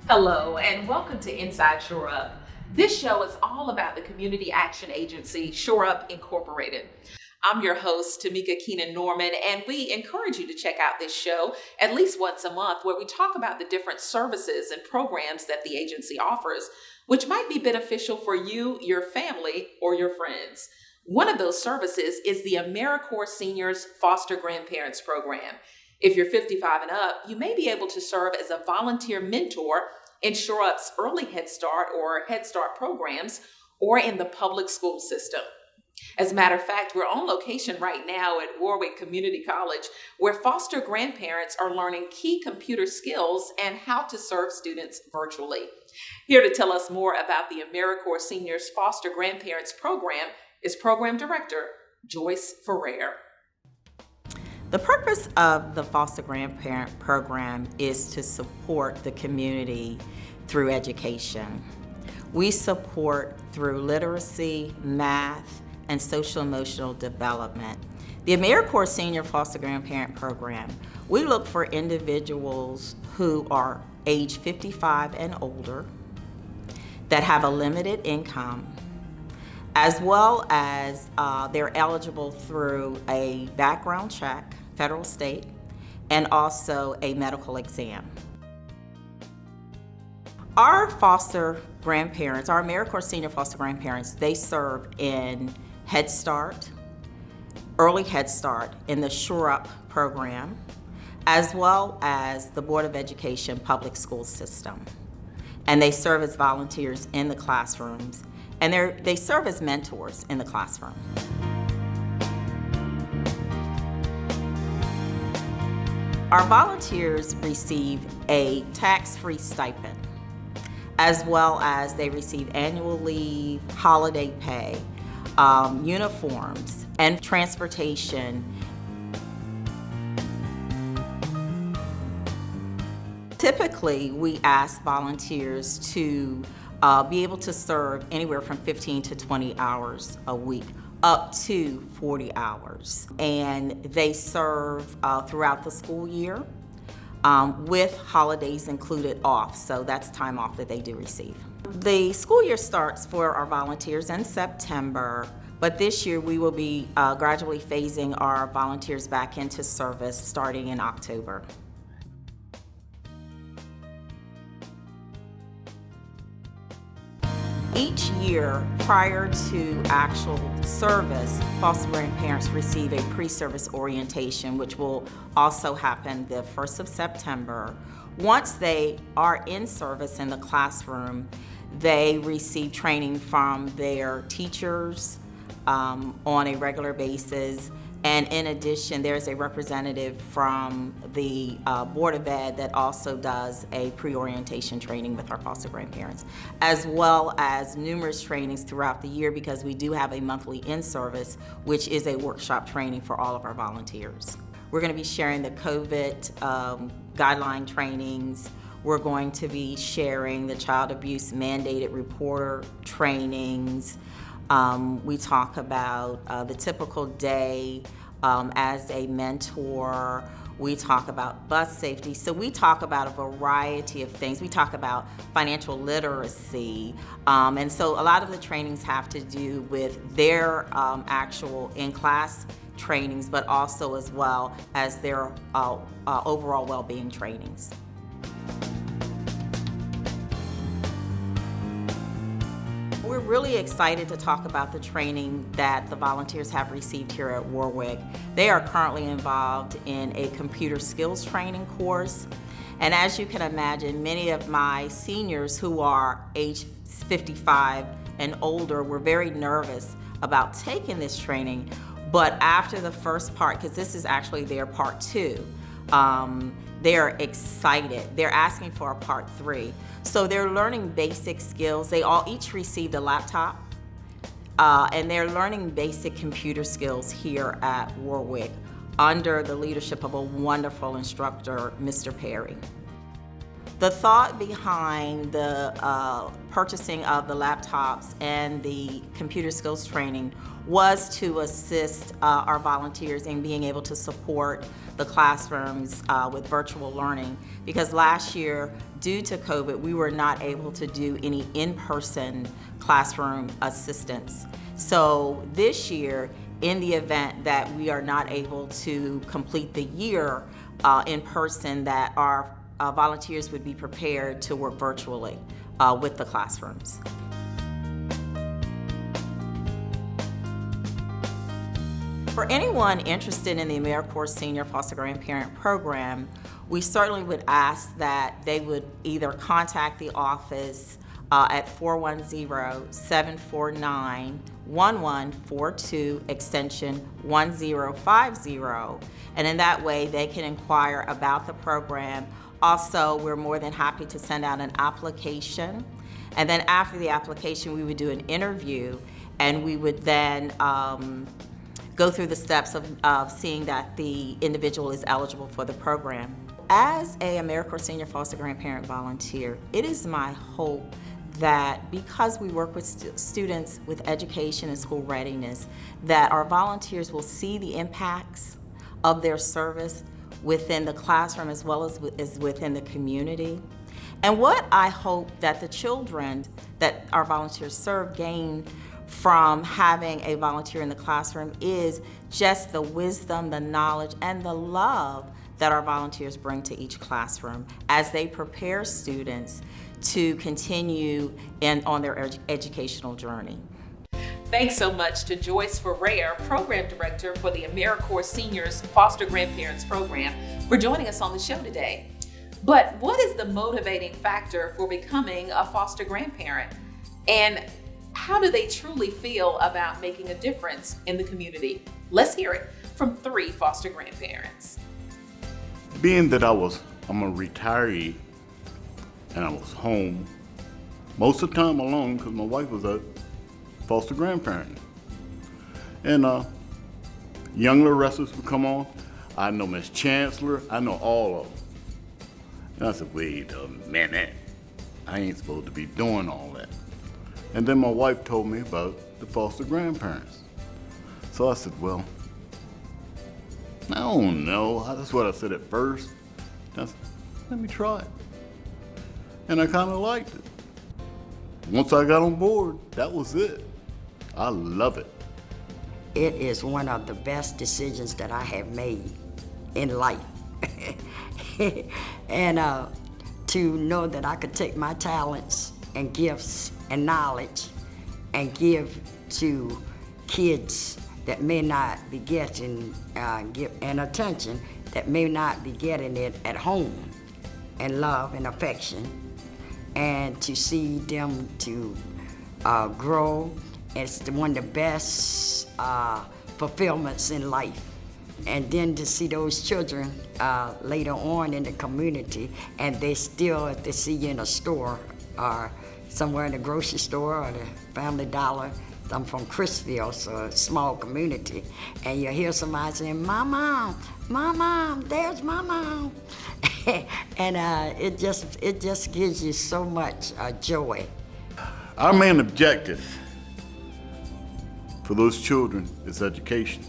Hello, and welcome to Inside Shore Up. This show is all about the community action agency Shore Up Incorporated. I'm your host, Tamika Keenan Norman, and we encourage you to check out this show at least once a month where we talk about the different services and programs that the agency offers, which might be beneficial for you, your family, or your friends. One of those services is the AmeriCorps Seniors Foster Grandparents Program. If you're 55 and up, you may be able to serve as a volunteer mentor in Shore Up's early Head Start or Head Start programs or in the public school system. As a matter of fact, we're on location right now at Warwick Community College, where foster grandparents are learning key computer skills and how to serve students virtually. Here to tell us more about the AmeriCorps Seniors Foster Grandparents Program is Program Director Joyce Ferrer. The purpose of the Foster Grandparent Program is to support the community through education. We support through literacy, math, and social-emotional development. The AmeriCorps Senior Foster Grandparent Program, we look for individuals who are age 55 and older, that have a limited income, as well as they're eligible through a background check, federal, state, and also a medical exam. Our foster grandparents, our AmeriCorps Senior Foster Grandparents, they serve in Head Start, Early Head Start, in the Shore Up program, as well as the Board of Education public school system. And they serve as volunteers in the classrooms, and they serve as mentors in the classroom. Our volunteers receive a tax-free stipend, as well as they receive annual leave, holiday pay, uniforms, and transportation. Typically, we ask volunteers to be able to serve anywhere from 15 to 20 hours a week, up to 40 hours. And they serve throughout the school year with holidays included off, so that's time off that they do receive. The school year starts for our volunteers in September, but this year we will be gradually phasing our volunteers back into service starting in October. Each year, prior to actual service, foster grandparents receive a pre-service orientation, which will also happen the 1st of September. Once they are in service in the classroom, they receive training from their teachers on a regular basis. And in addition, there's a representative from the Board of Ed that also does a pre-orientation training with our foster grandparents, as well as numerous trainings throughout the year, because we do have a monthly in-service, which is a workshop training for all of our volunteers. We're going to be sharing the COVID guideline trainings. We're going to be sharing the child abuse mandated reporter trainings. We talk about the typical day as a mentor. We talk about bus safety. So we talk about a variety of things. We talk about financial literacy. And so a lot of the trainings have to do with their actual in-class trainings, but also as well as their overall well-being trainings. We're really excited to talk about the training that the volunteers have received here at Warwick. They are currently involved in a computer skills training course. And as you can imagine, many of my seniors who are age 55 and older were very nervous about taking this training. But after the first part, because this is actually their part 2, they're excited. They're asking for a part 3. So they're learning basic skills. They all each received a laptop, and they're learning basic computer skills here at Warwick under the leadership of a wonderful instructor, Mr. Perry. The thought behind the purchasing of the laptops and the computer skills training was to assist our volunteers in being able to support the classrooms with virtual learning, because last year due to COVID, we were not able to do any in-person classroom assistance. So this year, in the event that we are not able to complete the year in person, that our volunteers would be prepared to work virtually with the classrooms. For anyone interested in the AmeriCorps Senior Foster Grandparent Program, we certainly would ask that they would either contact the office at 410-749-1142 extension 1050, and in that way they can inquire about the program. Also, we're more than happy to send out an application, and then after the application we would do an interview, and we would then go through the steps of seeing that the individual is eligible for the program. As a AmeriCorps Senior Foster Grandparent volunteer, it is my hope that because we work with students with education and school readiness, that our volunteers will see the impacts of their service within the classroom as well as within the community. And what I hope that the children that our volunteers serve gain from having a volunteer in the classroom is just the wisdom, the knowledge, and the love that our volunteers bring to each classroom as they prepare students to continue on their educational journey. Thanks so much to Joyce Ferrer, Program Director for the AmeriCorps Seniors Foster Grandparents Program, for joining us on the show today. But what is the motivating factor for becoming a foster grandparent? And how do they truly feel about making a difference in the community? Let's hear it from 3 foster grandparents. Being that I'm a retiree and I was home most of the time alone because my wife was a foster grandparent. And young little wrestlers would come on. I know Miss Chancellor, I know all of them. And I said, wait a minute, I ain't supposed to be doing all that. And then my wife told me about the foster grandparents. So I said, well, I don't know. That's what I said at first. I said, let me try it. And I kind of liked it. Once I got on board, that was it. I love it. It is one of the best decisions that I have made in life. And to know that I could take my talents and gifts and knowledge and give to kids that may not be getting and attention, that may not be getting it at home, and love and affection, and to see them to grow. It's one of the best fulfillments in life. And then to see those children later on in the community, and they still, if they see you in a store or somewhere in the grocery store or the Family Dollar. I'm from Chrisville, so a small community, and you hear somebody saying, "My mom, there's my mom," and it just gives you so much joy. Our main objective for those children is education,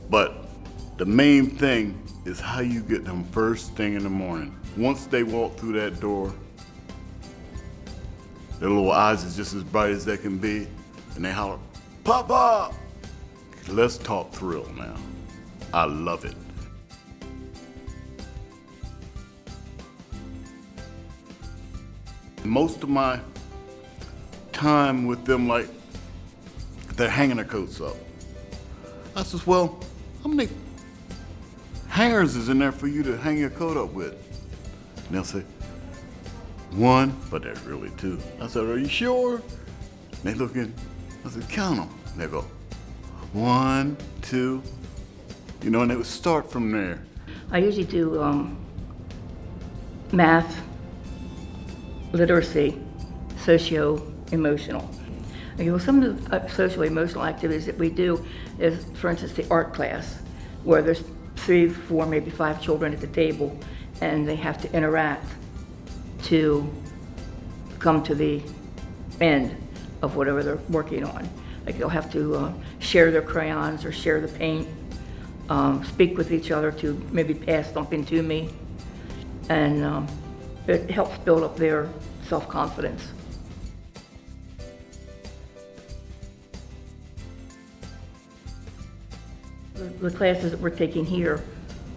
but the main thing is how you get them first thing in the morning. Once they walk through that door, their little eyes is just as bright as they can be, and they holler, "Papa!" Let's talk thrill now. I love it. Most of my time with them, like, they're hanging their coats up. I says, well, how many hangers is in there for you to hang your coat up with? And they'll say, 1, but there's really 2. I said, are you sure? And they look in, I said, count them. And they go, 1, 2, and they would start from there. I usually do math, literacy, socio-emotional. Okay, well, some of the socio-emotional activities that we do is, for instance, the art class, where there's 3, 4, maybe 5 children at the table, and they have to interact to come to the end of whatever they're working on. Like they'll have to share their crayons or share the paint, speak with each other to maybe pass something to me. And it helps build up their self-confidence. The classes that we're taking here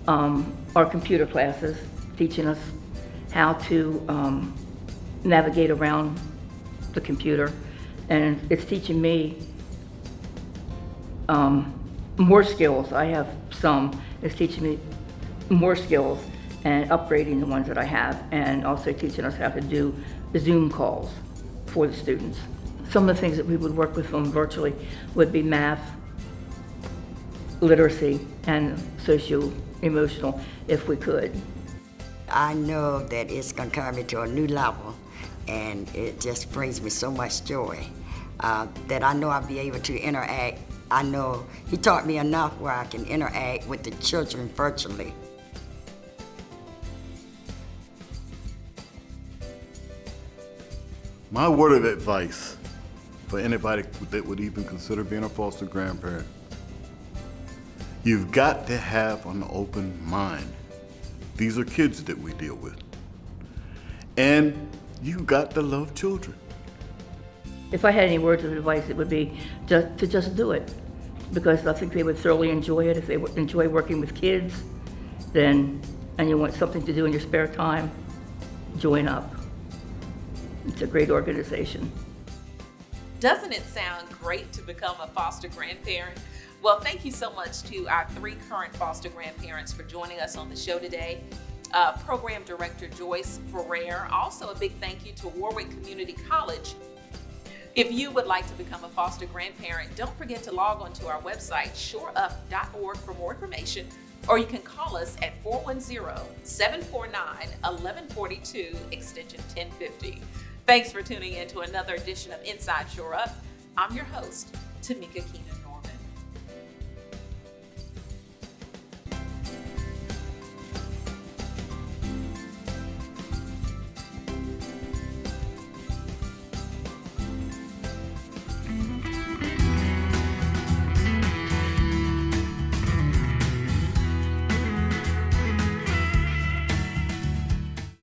are computer classes, teaching us how to navigate around the computer, and it's teaching me more skills. I have some. It's teaching me more skills and upgrading the ones that I have, and also teaching us how to do Zoom calls for the students. Some of the things that we would work with them virtually would be math, literacy, and socio-emotional, if we could. I know that it's gonna carry me to a new level, and it just brings me so much joy that I know I'll be able to interact. I know he taught me enough where I can interact with the children virtually. My word of advice for anybody that would even consider being a foster grandparent: you've got to have an open mind. These are kids that we deal with. And you've got to love children. If I had any words of advice, it would be just do it, because I think they would thoroughly enjoy it. If they would enjoy working with kids, and you want something to do in your spare time, join up. It's a great organization. Doesn't it sound great to become a foster grandparent? Well, thank you so much to our 3 current foster grandparents for joining us on the show today. Program Director Joyce Ferrer. Also a big thank you to Warwick Community College. If you would like to become a foster grandparent, don't forget to log on to our website, shoreup.org, for more information, or you can call us at 410-749-1142, extension 1050. Thanks for tuning in to another edition of Inside Shore Up. I'm your host, Tamika Keenan.